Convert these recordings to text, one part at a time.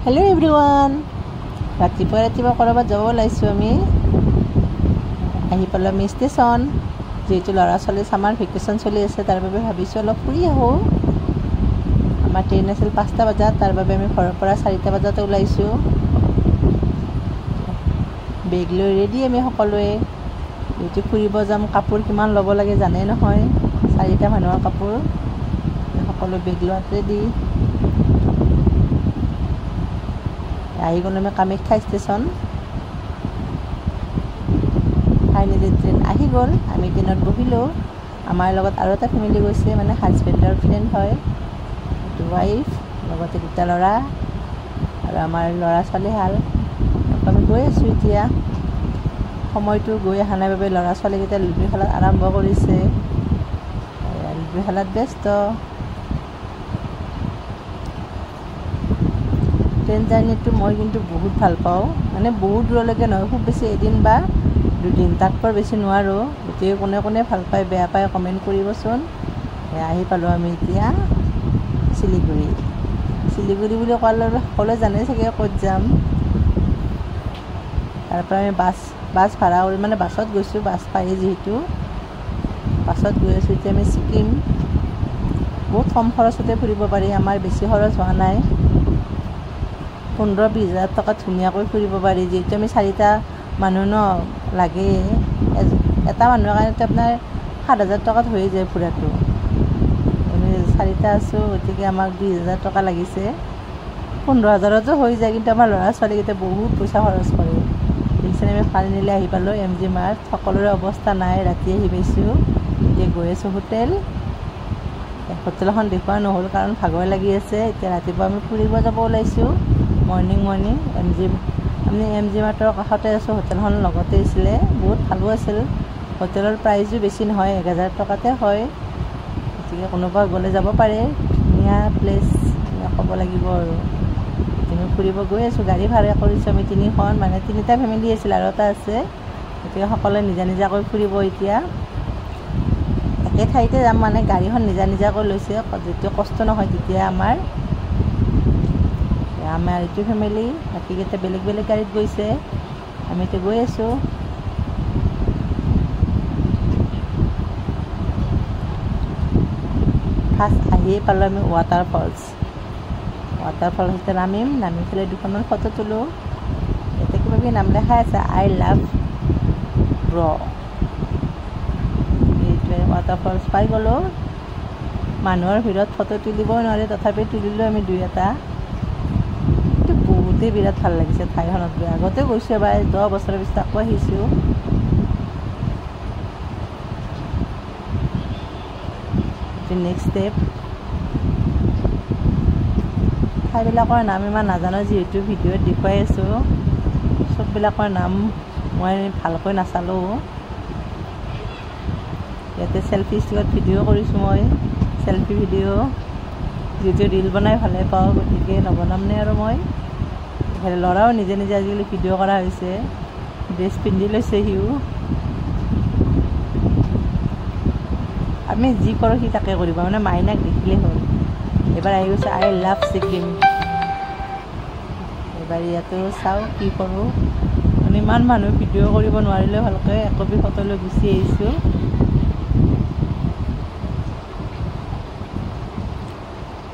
Hello everyone रातिपुवा करबात যাব ওলাইছো আমি আহি পালো আমি ষ্টেচন যেহেতু লৰা ছোৱালী সামাৰ ভেকেশন চলি আছে তাৰ বাবে ভাবিছো অলপ ফুৰি আহো আমাৰ ট্ৰেইন আছিল 5টা বজাত তাৰ বাবে আমি ঘৰৰ পৰা 4টা বজাত ওলাইছো বেগ লৈ ৰেডি আমি সকলোৱে যেহেতু ফুৰিব যাম কাপোৰ কিমান ল'ব লাগে জানে নহয় 4টা মানুহৰ কাপোৰ সকলো বেগ লোৱাত ৰেডি আহি গ'লো আমি কামাখ্যা ষ্টেচন ফাইনেলি ট্ৰেইন আহি গ'ল আমি ট্ৰেইনত বহিলো আমাৰ লগত আৰু এটা ফেমিলি গৈছে মানে হাজবেণ্ডৰ ফ্ৰেণ্ড হয় ৱাইফ লগতে দুটা ল'ৰা আৰু আমাৰ ল'ৰা ছোৱালী হাল আমি গৈ আছো এতিয়া সময়টো গৈ অহা নাই বাবে ল'ৰা ছোৱালীকেইটা লুডু খেলাত আৰম্ভ কৰিছে লুডু খেলাত ব্যস্ত ট্ৰেইন জাৰ্নিটো মই কিন্তু বহুত ভাল পাওঁ মানে বহুত দূৰলৈকে নহয় খুব বেছি এদিন বা দুদিন তাতকৈ বেছি নোৱাৰো গতিকে কোনে কোনে ভাল পায় বেয়া পায় কমেণ্ট কৰিবচোন আহি পালো আমি এতিয়া শিলিগুৰি বুলি ক'লে সকলোৱে জানে চাগে ক'ত যাম তাৰ পৰা আমি বাছ ভাড়া কৰি মানে বাছত গৈছোঁ বাছ পাই যিহেতু বাছত গৈ আছোঁ এতিয়া আমি ছিকিম বহুত কম খৰচতে ফুৰিব পাৰি আমাৰ বেছি খৰচ হোৱা নাই 15-20 হাজাৰ টকা ধুনীয়াকৈ ফুৰিব পাৰি যেহেতু আমি 4টা মানুহ ন লাগে এটা মানুহৰ কাৰণে আপোনাৰ 7,000 টকাত হৈ যায় ফুৰাটো আমি 4টা আছোঁ গতিকে আমাক 20,000 টকা লাগিছে 15,000তো হৈ যায় কিন্তু আমাৰ ল'ৰা ছোৱালীকেইটা বহুত পইচা খৰচ কৰে দেখিছেনে আমি ফাইনেলি আহি পালোঁ MG মাৰ্ট সকলোৰে অৱস্থা নাই ৰাতি আহি পাইছোঁ এতিয়া গৈ আছোঁ হোটেলখন দেখুওৱা নহ'ল কাৰণ ভাগৰ লাগি আছে এতিয়া ৰাতিপুৱা আমি ফুৰিব যাব ওলাইছোঁ মৰ্নিং আমি MG মাৰ্টৰ কাষতে আছোঁ হোটেলখন লগতে আছিলে বহুত ভালো আছিল হোটেলৰ প্ৰাইজো বেছি নহয় 1,000 টকাতে হয় গতিকে কোনোবা গ'লে যাব পাৰে ধুনীয়া প্লেচ ক'ব লাগিব আৰু আমি ফুৰিব গৈ আছোঁ গাড়ী ভাড়া কৰিছোঁ আমি 3খন মানে 3টা ফেমিলি আছিল আৰু এটা আছে গতিকে সকলোৱে নিজাকৈ ফুৰিব এতিয়া একে ঠাইতে যাম মানে গাড়ীখন নিজাকৈ লৈছে যেতিয়া কষ্ট নহয় তেতিয়া আমাৰ এইটো ফেমিলি বাকীকেইটা বেলেগ গাড়ীত গৈছে আমি এতিয়া গৈ আছোঁ ফাৰ্ষ্ট আহিয়ে পালোঁ আমি ৱাটাৰ ফলছতে নামি পেলাই দুখনমান ফটো তোলোঁ ইয়াতে কিবা নাম লেখা আছে আই লাভ এইটোৱে ৱাটাৰ ফলছ পাই গ'লোঁ মানুহৰ ভিৰত ফটো তুলিবই নোৱাৰে তথাপি তুলিলোঁ আমি 2-এটা বহুতেই বিৰাট ভাল লাগিছে ঠাইখনত গৈ আগতে গৈছোঁ এবাৰ 10 বছৰৰ পিছত আকৌ আহিছোঁ নেক্সট ষ্টেপ ঠাইবিলাকৰ নাম ইমান নাজানো যিহেতু ভিডিঅ'ত দেখুৱাই আছোঁ চববিলাকৰ নাম মই ভালকৈ নাচালোঁ ইয়াতে চেল্ফি ষ্টিকত ভিডিঅ' কৰিছোঁ মই চেল্ফি ভিডিঅ' যিহেতু ৰীল বনাই ভালে পাওঁ গতিকে নবনামনে আৰু মই ল'ৰাও নিজে আজিকালি ভিডিঅ' কৰা হৈছে ড্ৰেছ পিন্ধি লৈছে সিও আমি যি কৰোঁ সি তাকে কৰিব মানে মাইনাক দেখিলেই হ'ল এবাৰ আহি গৈছে আই লাভ ছিকিম এবাৰ ইয়াতো চাওঁ কি কৰোঁ মানে ইমান মানুহ ভিডিঅ' কৰিব নোৱাৰিলে ভালকৈ একপি ফটো লৈ গুচি আহিছোঁ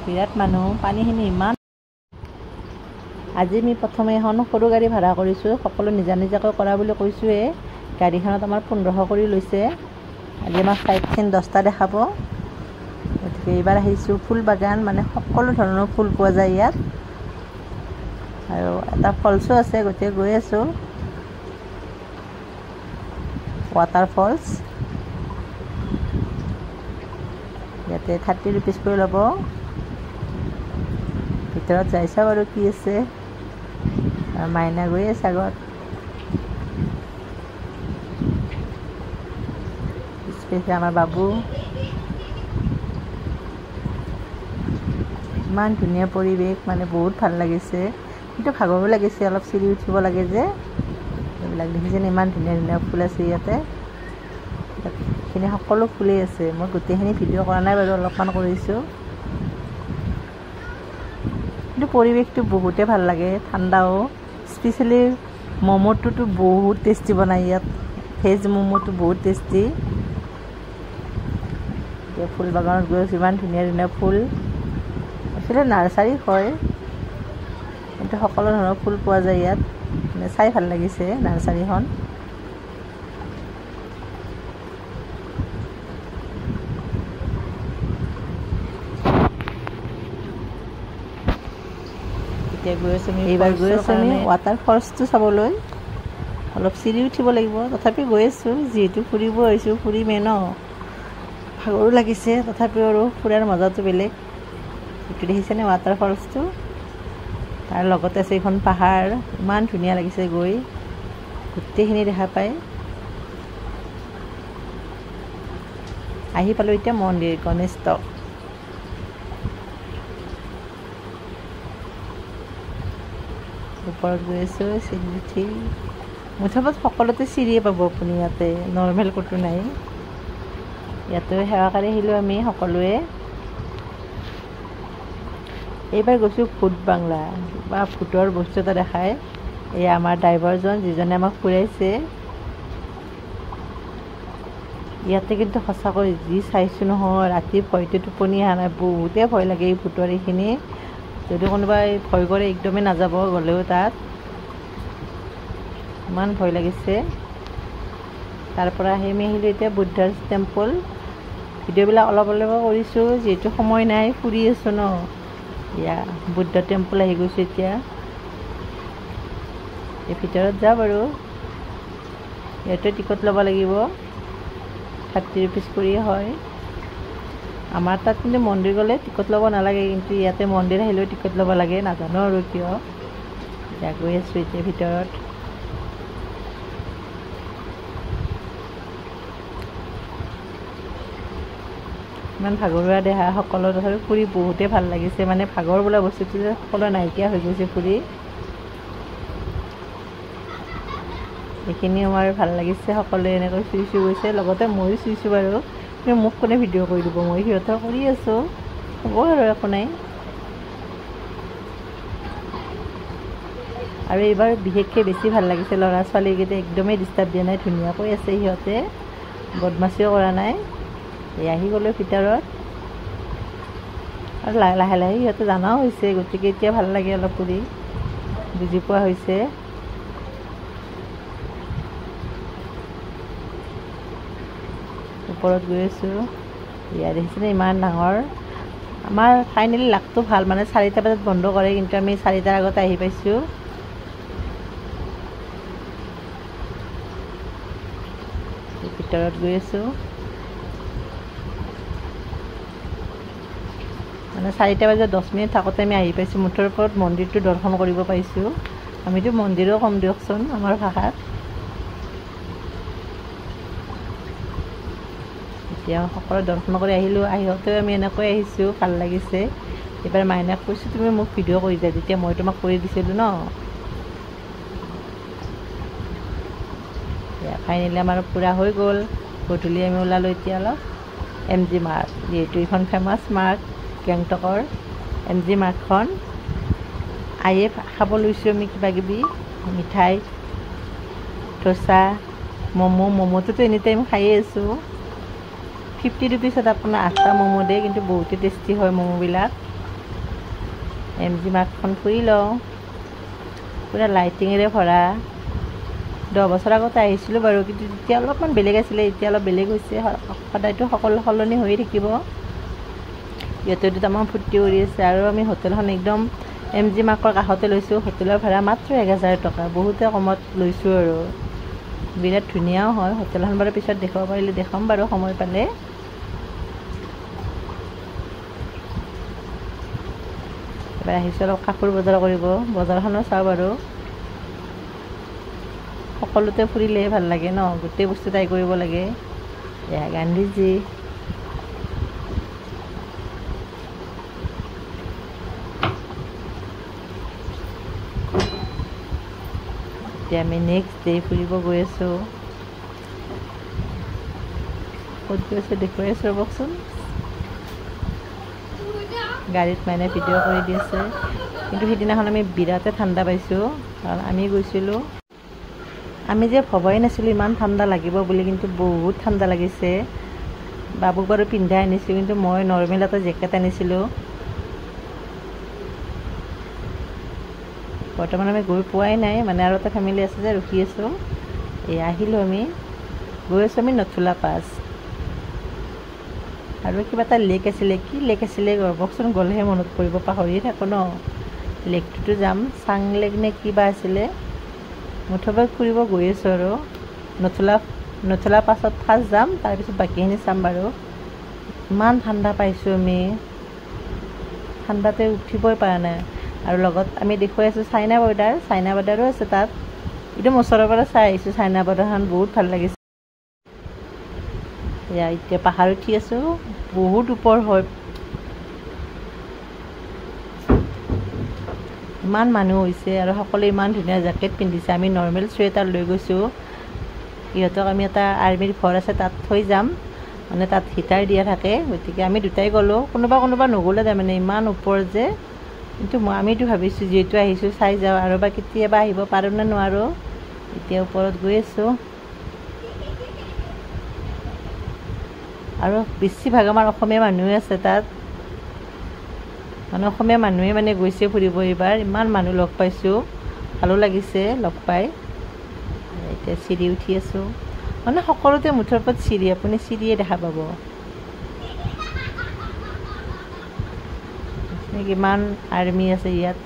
বিৰাট মানুহ পানীখিনি ইমান আজি আমি প্ৰথমে এখন সৰু গাড়ী ভাড়া কৰিছোঁ সকলো নিজাকৈ কৰা বুলি কৈছোঁৱে গাড়ীখনত আমাৰ 1500 কৰি লৈছে আজি আমাৰ চাইটখিনি 10টা দেখাব গতিকে এইবাৰ আহিছোঁ ফুল বাগান মানে সকলো ধৰণৰ ফুল পোৱা যায় ইয়াত আৰু এটা ফলছো আছে গতিকে গৈ আছোঁ ৱাটাৰ ফলছ ইয়াতে 30 rupees কৰি ল'ব ভিতৰত যাই চাওঁ আৰু কি আছে মাইনা গৈ আছে আগত আমাৰ বাবু ইমান ধুনীয়া পৰিৱেশ মানে বহুত ভাল লাগিছে কিন্তু ভাগৰো লাগিছে অলপ চিৰি উঠিব লাগে যে এইবিলাক দেখিছেনে ইমান ধুনীয়া ফুল আছে ইয়াতে এইখিনি সকলো ফুলেই আছে মই গোটেইখিনি ভিডিঅ' কৰা নাই বাৰু অলপমান কৰিছোঁ কিন্তু পৰিৱেশটো বহুতে ভাল লাগে, ঠাণ্ডাও। স্পেচিয়েলি ম'ম'টোতো বহুত টেষ্টি বনায় ইয়াত, ভেজ ম'ম'টো বহুত টেষ্টি। এতিয়া ফুল বাগানত গৈ আছোঁ, ইমান ধুনীয়া ধুনীয়া ফুল। আচলতে নাৰ্চাৰী হয়, কিন্তু সকলো ধৰণৰ ফুল পোৱা যায় ইয়াত। মানে চাই ভাল লাগিছে নাৰ্চাৰীখন। এইবাৰ গৈ আছোঁ আমি ৱাটাৰ ফলছটো চাবলৈ। অলপ চিৰি উঠিব লাগিব, তথাপি গৈ আছোঁ, যিহেতু ফুৰিব আহিছোঁ, ফুৰিমেই ন। ভাগৰো লাগিছে, তথাপিও আৰু ফুৰাৰ মজাটো বেলেগ। এইটো দেখিছেনে ৱাটাৰ ফলছটো? তাৰ লগতে আছে এখন পাহাৰ, ইমান ধুনীয়া লাগিছে গৈ, গোটেইখিনি দেখা পায়। আহি পালোঁ এতিয়া মন্দিৰ গণেশ টক। ওপৰত গৈ আছোঁ, চিৰি উঠি। মুঠতে সকলোতে চিৰিয়ে পাব আপুনি ইয়াতে, নৰ্মেল ক'তো নাই। ইয়াতে সেৱাকাৰী আহিলোঁ আমি সকলোৱে। এইবাৰ গৈছোঁ ভূত বাংলা, বা ভূতৰ বস্তু এটা দেখায়। এয়া আমাৰ ড্ৰাইভাৰজন, যিজনে আমাক ফুৰাইছে। ইয়াতে কিন্তু সঁচাকৈ যি চাইছোঁ নহয়, ৰাতি ভয়তে টোপনি অহা নাই, বহুতেই ভয় লাগে এই ভূতৰ এইখিনি। যদি কোনোবাই ভয় কৰে একদমেই নাযাব, গ'লেও তাত ইমান ভয় লাগিছে। তাৰ পৰা আহি আমি আহিলোঁ এতিয়া বুদ্ধাৰ টেম্পল। ভিডিঅ'বিলাক অলপ অলপ কৰিছোঁ, যিহেতু সময় নাই, ফুৰি আছোঁ ন। এয়া বুদ্ধ টেম্পল আহি গৈছোঁ এতিয়া। এই ভিতৰত যাওঁ বাৰু, ইয়াতে টিকট ল'ব লাগিব, 30 rupees কৰি হয়। আমাৰ তাত কিন্তু মন্দিৰ গ'লে টিকট ল'ব নালাগে, কিন্তু ইয়াতে মন্দিৰ আহিলেও টিকট ল'ব লাগে, নাজানো আৰু কিয়। এতিয়া গৈ আছোঁ এতিয়া ভিতৰত। ইমান ভাগৰুৱা দেহা সকলো, তথাপি ফুৰি বহুতেই ভাল লাগিছে। মানে ভাগৰ বোলা বস্তুটো যে সকলো নাইকিয়া হৈ গৈছে ফুৰি। এইখিনি আমাৰ ভাল লাগিছে, সকলোৱে এনেকৈ চুই চুই গৈছে, লগতে ময়ো চুইছোঁ বাৰু। কিন্তু মোক কোনে ভিডিঅ' কৰি দিব, মই সিহঁতৰ কৰি আছোঁ, হ'ব আৰু একো নাই। আৰু এইবাৰ বিশেষকৈ বেছি ভাল লাগিছে, ল'ৰা ছোৱালীকেইটা একদমেই ডিষ্টাৰ্ব দিয়া নাই, ধুনীয়াকৈ আছে সিহঁতে, বদমাচিও কৰা নাই। এই আহি গ'লোঁ ভিতৰত, আৰু লাহে লাহে সিহঁতে জানাও হৈছে, গতিকে এতিয়া ভাল লাগে অলপ ফুৰি, বুজি পোৱা হৈছে। ওপৰত গৈ আছোঁ, ইয়াত দেখিছেনে ইমান ডাঙৰ। আমাৰ ফাইনেলি লাকটো ভাল, মানে 4টা বজাত বন্ধ কৰে, কিন্তু আমি 4টাৰ আগতে আহি পাইছোঁ। ভিতৰত গৈ আছোঁ, মানে 4টা বজাত 10 মিনিট থাকোঁতে আমি আহি পাইছোঁ। মুঠৰ ওপৰত মন্দিৰটো দৰ্শন কৰিব পাৰিছোঁ। আমিতো মন্দিৰো কম দিয়কচোন আমাৰ ভাষাত। এতিয়া সকলো দৰ্শন কৰি আহিলোঁ, আহোঁতেও আমি এনেকৈ আহিছোঁ, ভাল লাগিছে। এইবাৰ মাইনাক কৈছোঁ তুমি মোক ভিডিঅ' কৰি দিয়া, তেতিয়া মই তোমাক কৰি দিছিলোঁ ন। ফাইনেলি আমাৰ পূৰা হৈ গ'ল। গধূলি আমি ওলালোঁ এতিয়া অলপ MG মাৰ্ট, যিহেতু এইখন ফেমাছ মাৰ্ট গেংটকৰ। MG মাৰ্টখন আহিয়ে খাব লৈছোঁ আমি কিবা কিবি, মিঠাই, ধোচা, ম'ম'টোতো এনি টাইম খায়ে আছোঁ। 50 rupeesত আপোনাৰ 8টা ম'ম' দিয়ে, কিন্তু বহুতেই টেষ্টি হয় ম'ম'বিলাক। MG মাৰ্টখন ফুৰি লওঁ, পূৰা লাইটিঙেৰে ভৰা। 10 বছৰ আগতে আহিছিলোঁ বাৰু, কিন্তু তেতিয়া অলপমান বেলেগ আছিলে, এতিয়া অলপ বেলেগ হৈছে। সদায়তো সকলো সলনি হৈয়ে থাকিব। ইয়াতে দুটামান ফূৰ্তি কৰি আছে। আৰু আমি হোটেলখন একদম MG মাৰ্টৰ কাষতে লৈছোঁ। হোটেলৰ ভাড়া মাত্ৰ 1000 টকা, বহুতে কমত লৈছোঁ আৰু বিৰাট ধুনীয়াও হয় হোটেলখন। বাৰু পিছত দেখাব পাৰিলে দেখাম বাৰু সময় পালে। এবাৰ আহিছোঁ অলপ কাপোৰ বজাৰ কৰিব, বজাৰখনো চাওঁ বাৰু। সকলোতে ফুৰিলেহে ভাল লাগে ন, গোটেই বস্তু ট্ৰাই কৰিব লাগে। এয়া গান্ধীজী, এতিয়া আমি নেক্সট ডে ফুৰিব গৈ আছোঁ। ক'ত গৈ আছোঁ দেখুৱাই আছোঁ ৰ'বচোন। গাড়ীত মানে ভিডিঅ' কৰি দি আছে। কিন্তু সেইদিনাখন আমি বিৰাটে ঠাণ্ডা পাইছোঁ, কাৰণ আমি গৈছিলোঁ, আমি যে ভবাই নাছিলোঁ ইমান ঠাণ্ডা লাগিব বুলি, কিন্তু বহুত ঠাণ্ডা লাগিছে। বাবুক বাৰু পিন্ধাই আনিছোঁ, কিন্তু মই নৰ্মেল এটা জেকেট আনিছিলোঁ। বৰ্তমান আমি গৈ পোৱাই নাই, মানে আৰু এটা ফেমিলি আছে যে ৰখি আছোঁ। আহিলোঁ আমি, গৈ আছোঁ আমি নথুলা পাছ। আৰু কিবা এটা লেক আছিলে, কি লেক আছিলে কওকচোন, গ'লেহে মনত পৰিব, পাহৰিয়ে থাকোঁ ন। লেকটোতো যাম, চাং লেক নে কিবা আছিলে, মুঠতে ফুৰিব গৈ আছোঁ আৰু। নথুলা পাছত ফাৰ্ষ্ট যাম, তাৰপিছত বাকীখিনি চাম বাৰু। ইমান ঠাণ্ডা পাইছোঁ আমি, ঠাণ্ডাতে উঠিবই পৰা নাই। আৰু লগত আমি দেখুৱাই আছোঁ চাইনা বৰ্ডাৰো আছে তাত। একদম ওচৰৰ পৰা চাই আহিছোঁ চাইনা বৰ্ডাৰখন, বহুত ভাল লাগিছে। এতিয়া পাহাৰ উঠি আছোঁ, বহুত ওপৰ হয়, ইমান মানুহ হৈছে আৰু সকলোৱে ইমান ধুনীয়া জেকেট পিন্ধিছে। আমি নৰ্মেল চুৱেটাৰ লৈ গৈছোঁ, ইহঁতক আমি এটা আৰ্মিৰ ঘৰ আছে তাত থৈ যাম, মানে তাত হিটাৰ দিয়া থাকে, গতিকে আমি দুটাই গ'লোঁ। কোনোবা নগ'লে তাৰমানে ইমান ওপৰ যে, কিন্তু আমিতো ভাবিছোঁ যিহেতু আহিছোঁ চাই যাওঁ, আৰু বা কেতিয়াবা আহিব পাৰোঁ নে নোৱাৰোঁ। এতিয়া ওপৰত গৈ আছোঁ, আৰু বেছিভাগ আমাৰ অসমীয়া মানুহে আছে তাত, মানে অসমীয়া মানুহে মানে গৈছে ফুৰিব এইবাৰ। ইমান মানুহ লগ পাইছোঁ, ভালো লাগিছে লগ পাই। এতিয়া চিৰি উঠি আছোঁ, মানে সকলোতে মুঠৰ ওপৰত চিৰি, আপুনি চিৰিয়ে দেখা পাব। কিমান আৰ্মি আছে ইয়াত,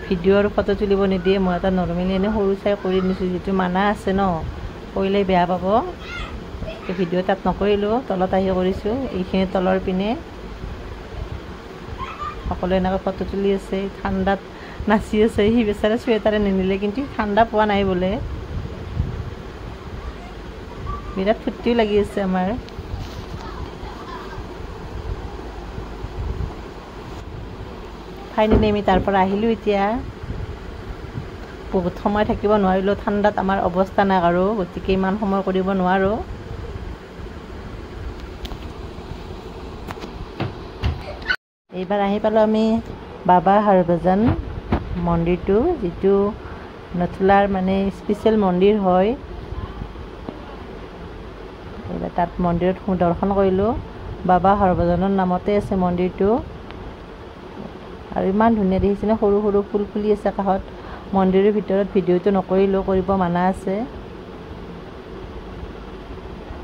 ভিডিঅ' আৰু ফটো তুলিব নিদিয়ে। মই এটা নৰ্মেলি এনেই সৰু চাই কৰি নিছোঁ, যিটো মানা আছে ন, কৰিলে বেয়া পাব। ভিডিঅ' তাত নকৰিলোঁ, তলত আহি কৰিছোঁ। এইখিনি তলৰ পিনে সকলোৱে এনেকৈ ফটো তুলি আছে, ঠাণ্ডাত নাচি আছে। সি বেচাৰে চুৱেটাৰে নিনিলে, কিন্তু ঠাণ্ডা পোৱা নাই বোলে। বিৰাট ফূৰ্তিও লাগি আছে আমাৰ। ফাইনেলি আমি তাৰ পৰা আহিলোঁ। এতিয়া বহুত সময় থাকিব নোৱাৰিলোঁ, ঠাণ্ডাত আমাৰ অৱস্থা নাই আৰু, গতিকে ইমান সময় কৰিব নোৱাৰোঁ। এইবাৰ আহি পালোঁ আমি বাবা হৰভজন মন্দিৰটো, যিটো নথুলাৰ মানে স্পেচিয়েল মন্দিৰ হয়। এইবাৰ তাত মন্দিৰত দৰ্শন কৰিলোঁ, বাবা হৰভজনৰ নামতে আছে মন্দিৰটো। আৰু ইমান ধুনীয়া দেখিছেনে, সৰু সৰু ফুল ফুলি আছে কাষত। মন্দিৰৰ ভিতৰত ভিডিঅ'টো নকৰিলোঁ, কৰিব মানা আছে।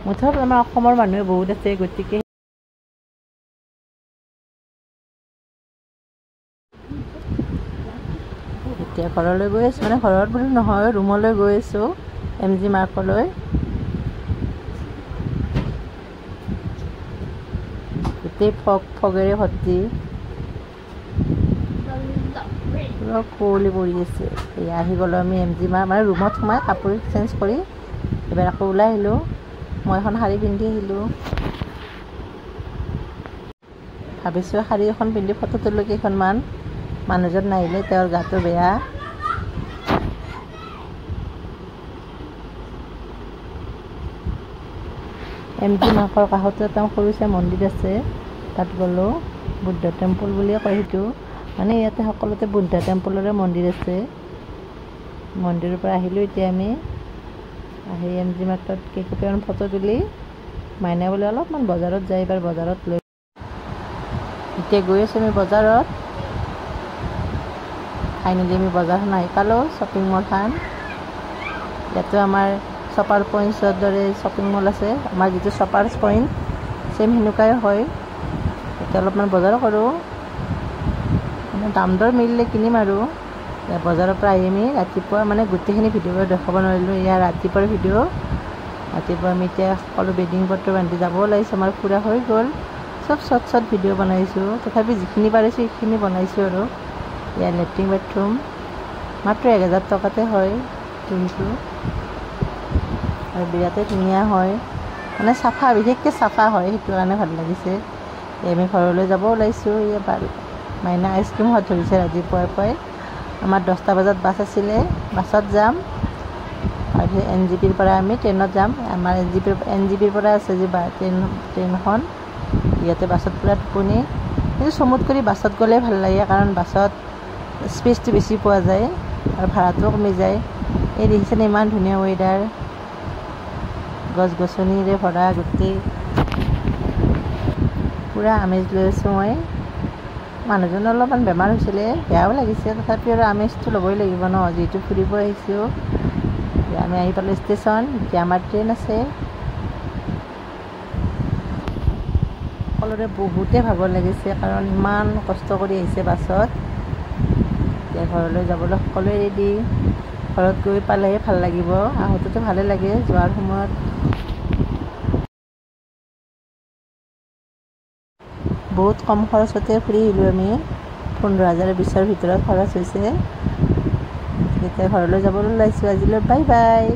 মুঠত আমাৰ অসমৰ মানুহে বহুত আছে, গতিকে এতিয়া ঘৰলৈ গৈ আছোঁ, মানে ঘৰত বুলি নহয়, ৰুমলৈ গৈ আছোঁ, MG মাৰ্কলৈ। গোটেই ফগেৰে ভৰ্তি, পুৰা কুঁৱলী পৰি আছে। এয়া আহি গ'লোঁ আমি MG মাৰ্ক, মানে ৰুমত সোমাই কাপোৰ চেঞ্জ কৰি এবাৰ আকৌ ওলাই আহিলোঁ। মই এখন শাৰী পিন্ধি আহিলোঁ, ভাবিছোঁ শাৰী এখন পিন্ধি ফটো তোলোঁ কেইখনমান। মানুহজন নাহিলে, তেওঁৰ গাটো বেয়া। MG মাৰ্কৰ কাষতে এটা সৰু চাই মন্দিৰ আছে, তাত গ'লোঁ। বুদ্ধ টেম্পল বুলিয়ে কয় সেইটো, মানে ইয়াতে সকলোতে বুদ্ধ টেম্পলৰে মন্দিৰ আছে। মন্দিৰৰ পৰা আহিলোঁ এতিয়া আমি, আহি MG মাৰ্কত কেইকপিমান ফটো তুলি মাইনা বোলে অলপমান বজাৰত যায়, এইবাৰ বজাৰত লৈ। এতিয়া গৈ আছোঁ আমি বজাৰত। ফাইনেলি আমি বজাৰখন আহি পালোঁ, শ্বপিং মলখন। ইয়াতো আমাৰ শ্বপাৰ পইণ্টছৰ দৰে শ্বপিং মল আছে, আমাৰ যিটো শ্বপাৰ্ছ পইণ্ট ছেম সেনেকুৱাই হয়। এতিয়া অলপমান বজাৰ কৰোঁ, মানে দাম দৰ মিলিলে কিনিম আৰু। বজাৰৰ পৰা আহি আমি ৰাতিপুৱা, মানে গোটেইখিনি ভিডিঅ' দেখাব নোৱাৰিলোঁ, এয়া ৰাতিপুৱাৰ ভিডিঅ'। ৰাতিপুৱা আমি এতিয়া সকলো বেডিং পত্ৰ বান্ধি যাব ওলাইছোঁ, আমাৰ ফুৰা হৈ গ'ল। চব শ্বৰ্ট ভিডিঅ' বনাইছোঁ, তথাপি যিখিনি পাৰিছোঁ সেইখিনি বনাইছোঁ আৰু। ইয়াৰ লেট্ৰিন বাথৰুম মাত্ৰ 1000 টকাতে হয় ৰুমটো, আৰু বিৰাটেই ধুনীয়া হয়, মানে চাফা, বিশেষকৈ চাফা হয়, সেইটো কাৰণে ভাল লাগিছে। আমি ঘৰলৈ যাব ওলাইছোঁ। এবাৰ মাইনা আইচক্ৰীম খোৱাত ধৰিছে ৰাতিপুৱাই পুৱাই। আমাৰ 10টা বজাত বাছ আছিলে, বাছত যাম। তাৰপিছত NJPৰ পৰা আমি ট্ৰেইনত যাম। আমাৰ NJPৰ পৰা আছে যে ট্ৰেইনখন, ইয়াতে বাছত পূৰা টোপনি। কিন্তু চমুত কৰি বাছত গ'লে ভাল লাগে, কাৰণ বাছত স্পেচটো বেছি পোৱা যায় আৰু ভাড়াটোও কমি যায়। এই দেখিছেনে ইমান ধুনীয়া ৱেডাৰ, গছ গছনিৰে ভৰা গোটেই, পূৰা আমেজ লৈ আছোঁ মই। মানুহজনৰ অলপমান বেমাৰ হৈছিলে, বেয়াও লাগিছে, তথাপিও আৰু আমেজটো ল'বই লাগিব ন, যিহেতু ফুৰিব আহিছোঁ। আমি আহি পালোঁ ষ্টেচন, এতিয়া আমাৰ ট্ৰেইন আছে। সকলোৰে বহুতে ভাগৰ লাগিছে, কাৰণ ইমান কষ্ট কৰি আহিছে বাছত। এতিয়া ঘৰলৈ যাবলৈ সকলোৱে ৰেডি। ঘৰত গৈ পালেহে ভাল লাগিব, আহোঁতেতো ভালেই লাগে, যোৱাৰ সময়ত বহুত কম খৰচতে ফুৰি আহিলোঁ আমি। 15,000-20,000 ভিতৰত খৰচ হৈছে। এতিয়া ঘৰলৈ যাবলৈ ওলাইছোঁ। আজিলৈ বাই বাই।